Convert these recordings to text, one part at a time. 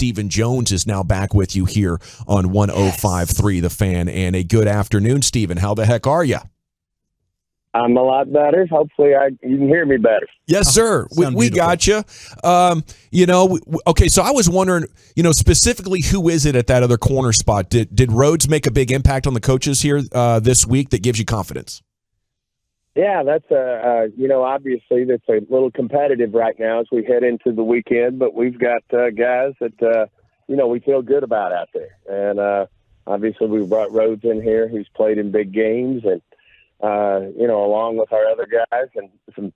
Stephen Jones is now back with you here on 105.3 The Fan. And a good afternoon, Stephen. How the heck are you? I'm a lot better. Hopefully you can hear me better. Yes, sir. We got you. Okay, so I was wondering, specifically who is it at that other corner spot? Did Rhodes make a big impact on the coaches here this week that gives you confidence? Yeah, that's obviously that's a little competitive right now as we head into the weekend, but we've got guys that, we feel good about out there. And obviously we brought Rhodes in here who's played in big games and, along with our other guys and some,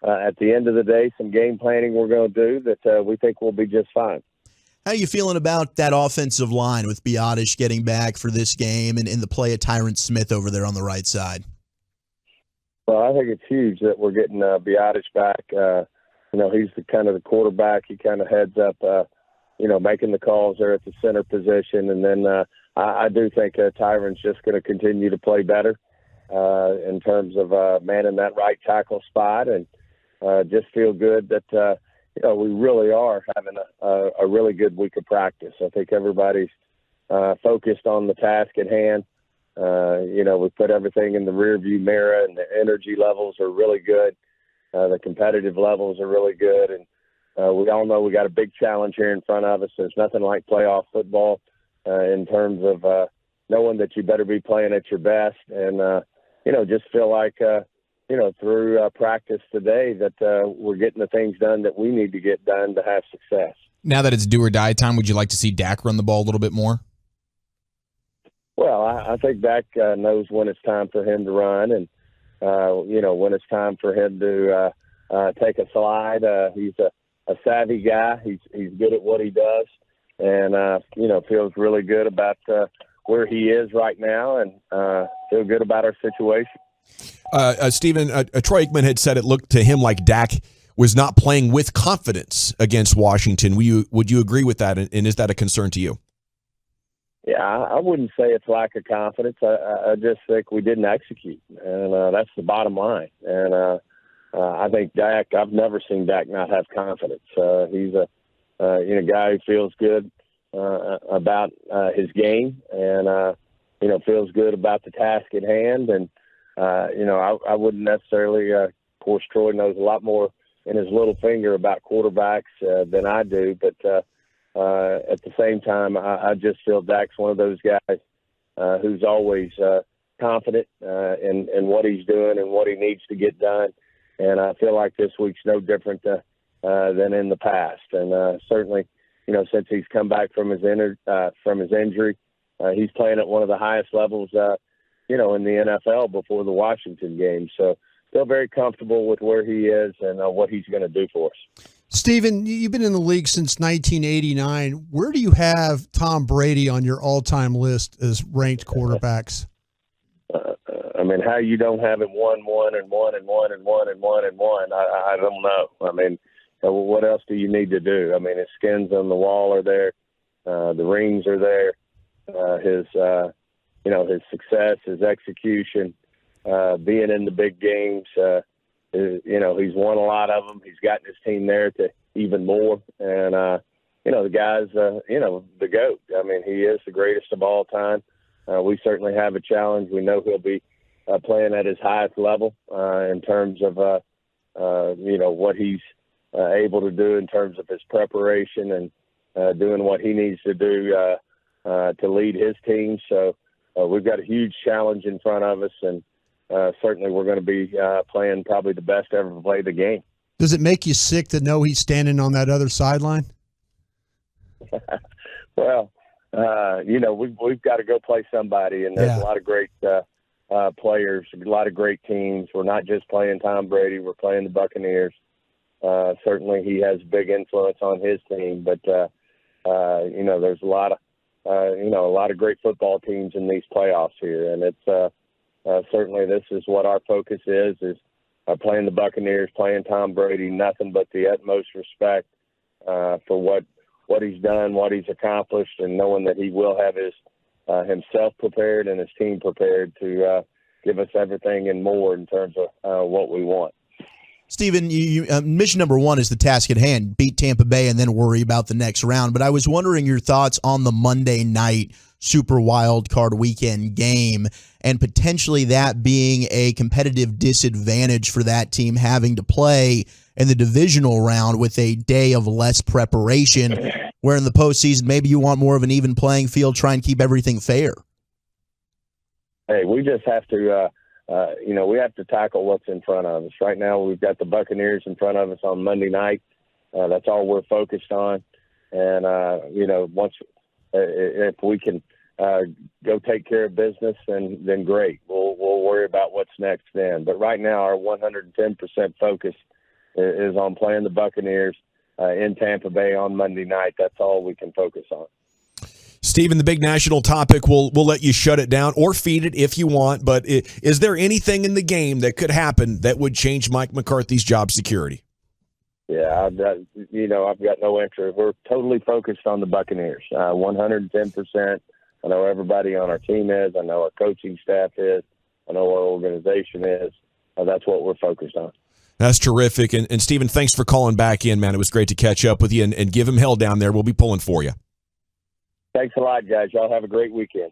at the end of the day, some game planning we're going to do that we think will be just fine. How are you feeling about that offensive line with Biotish getting back for this game and in the play of Tyron Smith over there on the right side? Well, I think it's huge that we're getting Biotish back. He's the kind of the quarterback. He kind of heads up, making the calls there at the center position. And then I do think Tyron's just going to continue to play better in terms of manning that right tackle spot and just feel good that, we really are having a really good week of practice. I think everybody's focused on the task at hand. We put everything in the rearview mirror, and the energy levels are really good. The competitive levels are really good. And we all know we got a big challenge here in front of us. There's nothing like playoff football in terms of knowing that you better be playing at your best. And, just feel like, through practice today that we're getting the things done that we need to get done to have success. Now that it's do or die time, would you like to see Dak run the ball a little bit more? Well, I think Dak knows when it's time for him to run and, when it's time for him to take a slide. He's a savvy guy. He's good at what he does and, feels really good about where he is right now and feel good about our situation. Stephen, Troy Aikman had said it looked to him like Dak was not playing with confidence against Washington. Would you agree with that, and is that a concern to you? Yeah, I wouldn't say it's lack of confidence. I just think we didn't execute, and that's the bottom line. And I think Dak, I've never seen Dak not have confidence. He's a guy who feels good about his game and, feels good about the task at hand. And, I wouldn't necessarily, of course, Troy knows a lot more in his little finger about quarterbacks than I do. But at the same time, I just feel Dak's one of those guys who's always confident in what he's doing and what he needs to get done. And I feel like this week's no different than in the past. And certainly, since he's come back from his injury, he's playing at one of the highest levels, in the NFL before the Washington game. So still very comfortable with where he is and what he's going to do for us. Stephen, you've been in the league since 1989. Where do you have Tom Brady on your all-time list as ranked quarterbacks? How you don't have him one, I don't know. What else do you need to do? His skins on the wall are there. The rings are there. His success, his execution, being in the big games. He's won a lot of them. He's gotten his team there to even more. And, the guy's, the GOAT. He is the greatest of all time. We certainly have a challenge. We know he'll be playing at his highest level in terms of, what he's able to do in terms of his preparation and doing what he needs to do to lead his team. So we've got a huge challenge in front of us, and certainly we're going to be playing probably the best ever to play the game. Does it make you sick to know he's standing on that other sideline? Well, we've got to go play somebody, and there's a lot of great players, a lot of great teams. We're not just playing Tom Brady; we're playing the Buccaneers. Certainly, he has big influence on his team, but there's a lot of great football teams in these playoffs here, and it's certainly this is what our focus is playing the Buccaneers, playing Tom Brady. Nothing but the utmost respect for what he's done, what he's accomplished, and knowing that he will have his himself prepared and his team prepared to give us everything and more in terms of what we want. Stephen, mission number one is the task at hand, beat Tampa Bay and then worry about the next round. But I was wondering your thoughts on the Monday night Super Wild Card Weekend game and potentially that being a competitive disadvantage for that team having to play in the divisional round with a day of less preparation, where in the postseason maybe you want more of an even playing field, try and keep everything fair. Hey, we just have to we have to tackle what's in front of us. Right now, we've got the Buccaneers in front of us on Monday night. That's all we're focused on. And, if we can go take care of business, then great. We'll worry about what's next then. But right now, our 110% focus is on playing the Buccaneers in Tampa Bay on Monday night. That's all we can focus on. Stephen, the big national topic, we'll let you shut it down or feed it if you want, but is there anything in the game that could happen that would change Mike McCarthy's job security? Yeah, I've got no interest. We're totally focused on the Buccaneers, 110%. I know everybody on our team is. I know our coaching staff is. I know our organization is. That's what we're focused on. That's terrific. And Stephen, thanks for calling back in, man. It was great to catch up with you and give him hell down there. We'll be pulling for you. Thanks a lot, guys. Y'all have a great weekend.